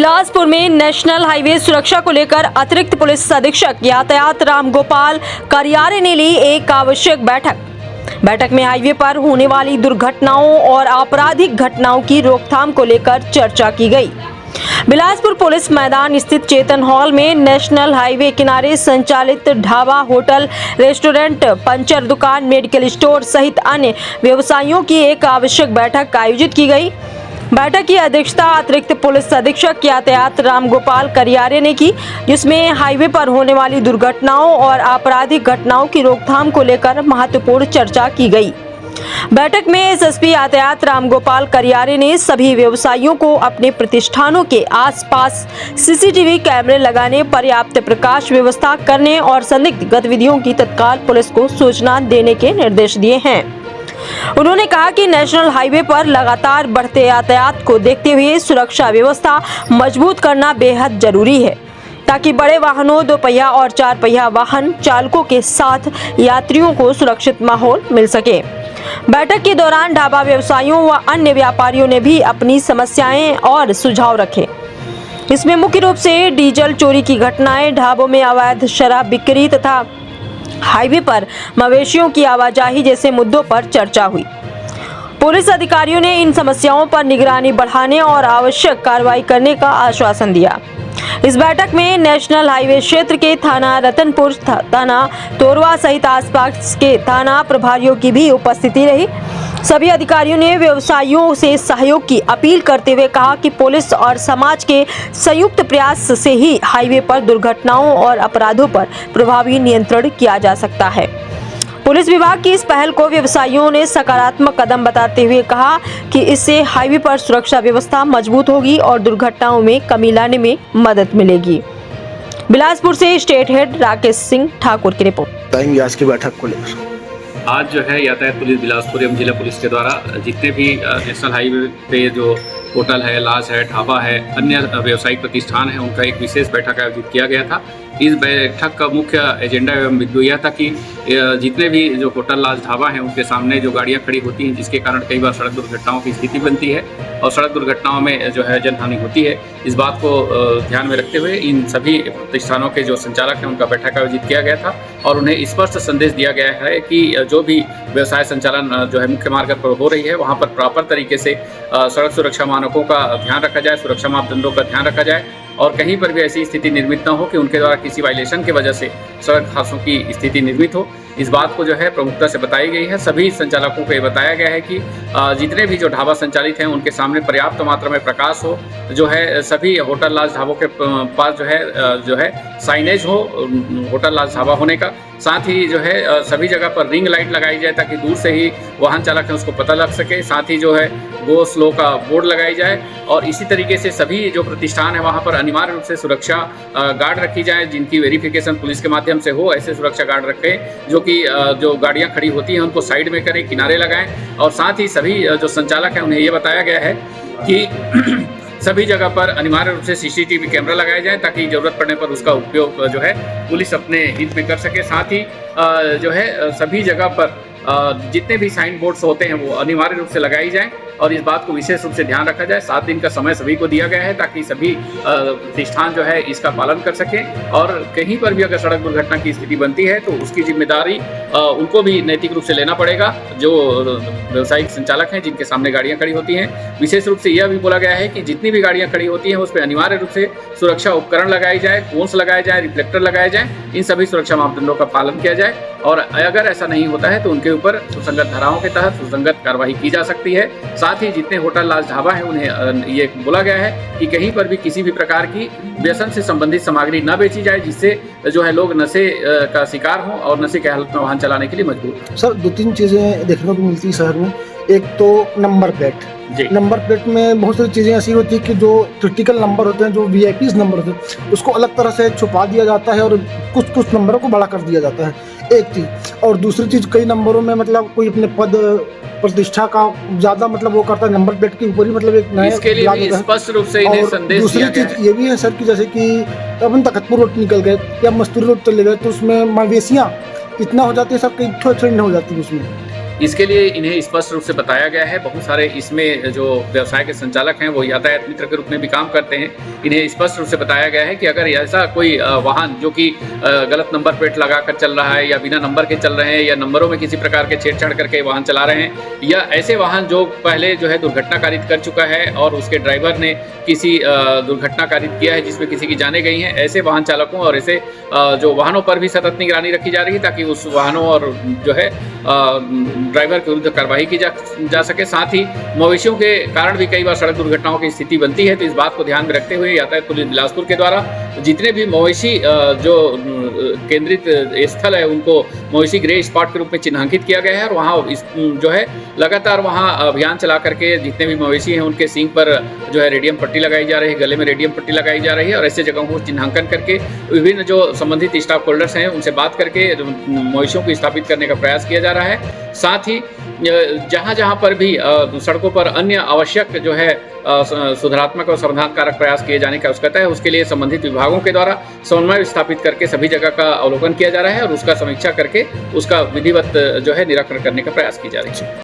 बिलासपुर में national highway सुरक्षा को लेकर अतिरिक्त पुलिस अधीक्षक यातायात रामगोपाल करियारे ने ली एक आवश्यक बैठक में हाईवे पर होने वाली दुर्घटनाओं और आपराधिक घटनाओं की रोकथाम को लेकर चर्चा की गई। बिलासपुर पुलिस मैदान स्थित चेतन हॉल में नेशनल हाईवे किनारे संचालित ढाबा, होटल, रेस्टोरेंट, पंचर दुकान, मेडिकल स्टोर सहित अन्य व्यवसायियों की एक आवश्यक बैठक आयोजित की गई। बैठक की अध्यक्षता अतिरिक्त पुलिस अधीक्षक यातायात रामगोपाल करियारे ने की, जिसमें हाईवे पर होने वाली दुर्घटनाओं और आपराधिक घटनाओं की रोकथाम को लेकर महत्वपूर्ण चर्चा की गई। बैठक में एसएसपी यातायात रामगोपाल करियारे ने सभी व्यवसायियों को अपने प्रतिष्ठानों के आसपास सीसीटीवी कैमरे लगाने, पर्याप्त प्रकाश व्यवस्था करने और संदिग्ध गतिविधियों की तत्काल पुलिस को सूचना देने के निर्देश दिए हैं। उन्होंने कहा कि नेशनल हाईवे पर लगातार बढ़ते यातायात को देखते हुए सुरक्षा व्यवस्था मजबूत करना बेहद जरूरी है, ताकि बड़े वाहनों, दोपहिया और चार पहिया वाहन चालकों के साथ यात्रियों को सुरक्षित माहौल मिल सके। बैठक के दौरान ढाबा व्यवसायियों व अन्य व्यापारियों ने भी अपनी समस्याएं और सुझाव रखे। इसमें मुख्य रूप से डीजल चोरी की घटनाएं, ढाबों में अवैध शराब बिक्री तथा हाईवे पर मवेशियों की आवाजाही जैसे मुद्दों पर चर्चा हुई। पुलिस अधिकारियों ने इन समस्याओं पर निगरानी बढ़ाने और आवश्यक कार्रवाई करने का आश्वासन दिया। इस बैठक में नेशनल हाईवे क्षेत्र के थाना रतनपुर, थाना तोरवा सहित आसपास के थाना प्रभारियों की भी उपस्थिति रही। सभी अधिकारियों ने व्यवसायियों से सहयोग की अपील करते हुए कहा कि पुलिस और समाज के संयुक्त प्रयास से ही हाईवे पर दुर्घटनाओं और अपराधों पर प्रभावी नियंत्रण किया जा सकता है। पुलिस विभाग की इस पहल को व्यवसायियों ने सकारात्मक कदम बताते हुए कहा कि इससे हाईवे पर सुरक्षा व्यवस्था मजबूत होगी और दुर्घटनाओं में कमी लाने में मदद मिलेगी। बिलासपुर से स्टेट हेड राकेश सिंह ठाकुर की रिपोर्ट। आज की बैठक को लेकर आज जो है यातायात पुलिस बिलासपुर एवं जिला पुलिस के द्वारा जितने भी नेशनल हाईवे पे जो होटल है, लॉज है, ढाबा है, अन्य व्यावसायिक प्रतिष्ठान है, उनका एक विशेष बैठक आयोजित किया गया था। इस बैठक का मुख्य एजेंडा एवं बिंदु यह था कि जितने भी जो होटल, लॉज, ढाबा हैं उनके सामने जो गाड़ियां खड़ी होती हैं, जिसके कारण कई बार सड़क दुर्घटनाओं की स्थिति बनती है और सड़क दुर्घटनाओं में जो है जनहानि होती है, इस बात को ध्यान में रखते हुए इन सभी प्रतिष्ठानों के जो संचालक हैं उनका बैठक आयोजित किया गया था और उन्हें स्पष्ट संदेश दिया गया है कि जो भी व्यवसाय संचालन जो है मुख्य मार्ग पर हो रही है, वहाँ पर प्रॉपर तरीके से सड़क सुरक्षा मानकों का ध्यान रखा जाए, सुरक्षा मापदंडों का ध्यान रखा जाए और कहीं पर भी ऐसी स्थिति निर्मित न हो कि उनके द्वारा किसी वायलेशन की वजह से सड़क हादसों की स्थिति निर्मित हो। इस बात को जो है प्रमुखता से बताई गई है। सभी संचालकों को ये बताया गया है कि जितने भी जो ढाबा संचालित हैं उनके सामने पर्याप्त मात्रा में प्रकाश हो, जो है सभी होटल, लॉज, ढाबों के पास जो है साइनेज हो होटल, लॉज, ढाबा होने का। साथ ही जो है सभी जगह पर रिंग लाइट लगाई जाए ताकि दूर से ही वाहन चालक है उसको पता लग सके। साथ ही जो है गो स्लो का बोर्ड लगाई जाए और इसी तरीके से सभी जो प्रतिष्ठान है वहाँ पर अनिवार्य रूप से सुरक्षा गार्ड रखी जाए, जिनकी वेरिफिकेशन पुलिस के माध्यम से हो। ऐसे सुरक्षा गार्ड रखें जो कि जो गाड़ियाँ खड़ी होती हैं उनको साइड में करें, किनारे लगाएं और साथ ही सभी जो संचालक हैं उन्हें ये बताया गया है कि सभी जगह पर अनिवार्य रूप से सीसीटीवी कैमरा लगाए जाएं ताकि जरूरत पड़ने पर उसका उपयोग जो है पुलिस अपने हित में कर सके। साथ ही जो है सभी जगह पर जितने भी साइन बोर्ड्स होते हैं वो अनिवार्य रूप से लगाई जाएं और इस बात को विशेष रूप से ध्यान रखा जाए। 7 दिन का समय सभी को दिया गया है ताकि सभी प्रतिष्ठान जो है इसका पालन कर सकें और कहीं पर भी अगर सड़क दुर्घटना की स्थिति बनती है तो उसकी जिम्मेदारी उनको भी नैतिक रूप से लेना पड़ेगा, जो व्यावसायिक संचालक हैं जिनके सामने गाड़ियां खड़ी होती हैं। विशेष रूप से यह भी बोला गया है कि जितनी भी गाड़ियां खड़ी होती हैं उस पर अनिवार्य रूप से सुरक्षा उपकरण लगाए जाए, कोन्स लगाए जाए, रिफ्लेक्टर लगाए जाए, इन सभी सुरक्षा मापदंडों का पालन किया जाए और अगर ऐसा नहीं होता है तो उनके ऊपर सुसंगत धाराओं के तहत सुसंगत कार्रवाई की जा सकती है। साथ ही जितने होटल, लॉज, ढाबा हैं उन्हें ये बोला गया है कि कहीं पर भी किसी भी प्रकार की व्यसन से संबंधित सामग्री न बेची जाए जिससे जो है लोग नशे का शिकार हों और नशे के हालत में वाहन चलाने के लिए मजबूर हों। सर 2-3 चीज़ें देखने को मिलती है शहर में। एक तो नंबर प्लेट, नंबर प्लेट में बहुत सारी चीज़ें ऐसी होती है कि जो क्रिटिकल नंबर होते हैं, जो वीआईपी नंबर होते हैं, उसको अलग तरह से छुपा दिया जाता है और कुछ नंबरों को बड़ा कर दिया जाता है, एक चीज़। और दूसरी चीज़ कई नंबरों में मतलब कोई अपने पद प्रतिष्ठा का ज़्यादा मतलब वो करता है, नंबर प्लेट के ऊपर ही मतलब एक नया इसके लिए भी स्पष्ट रूप से इन्हें संदेश दूसरी चीज़ ये भी है सर कि जैसे कि अपन तखतपुर रोड निकल गए या मस्तूरी रोड चले गए तो उसमें मवेशियाँ इतना हो जाती है सर, कई एक्सीडेंट हो जाती है उसमें। इसके लिए इन्हें स्पष्ट रूप से बताया गया है। बहुत सारे इसमें जो व्यवसाय के संचालक हैं वो यातायात मित्र के रूप में भी काम करते हैं। इन्हें स्पष्ट रूप से बताया गया है कि अगर ऐसा कोई वाहन जो कि गलत नंबर प्लेट लगाकर चल रहा है या बिना नंबर के चल रहे हैं या नंबरों में किसी प्रकार के छेड़छाड़ करके वाहन चला रहे हैं या ऐसे वाहन जो पहले जो है दुर्घटना कारित कर चुका है और उसके ड्राइवर ने किसी दुर्घटना कारित किया है जिसमें किसी की जानें गई हैं, ऐसे वाहन चालकों और ऐसे जो वाहनों पर भी सतत निगरानी रखी जा रही है ताकि उस वाहनों और जो है ड्राइवर के विरुद्ध कार्रवाई की जा सके। साथ ही मवेशियों के कारण भी कई बार सड़क दुर्घटनाओं की स्थिति बनती है, तो इस बात को ध्यान में रखते हुए यातायात पुलिस बिलासपुर के द्वारा जितने भी मवेशी जो केंद्रित स्थल है उनको मवेशी ग्रे स्पॉट के रूप में चिन्हांकित किया गया है और वहाँ जो है लगातार वहाँ अभियान चला करके जितने भी मवेशी हैं उनके सींग पर जो है रेडियम पट्टी लगाई जा रही है, गले में रेडियम पट्टी लगाई जा रही है और ऐसे जगहों को चिन्हांकन करके विभिन्न जो संबंधित स्टाफ होल्डर्स हैं उनसे बात करके मवेशियों को स्थापित करने का प्रयास किया जा रहा है। साथ ही जहाँ जहाँ पर भी सड़कों पर अन्य आवश्यक जो है सुधारात्मक और समाधानकारक प्रयास किए जाने की आवश्यकता है, उसके लिए संबंधित विभागों के द्वारा समन्वय स्थापित करके सभी जगह का अवलोकन किया जा रहा है और उसका समीक्षा करके उसका विधिवत जो है निराकरण करने का प्रयास की जा रही है।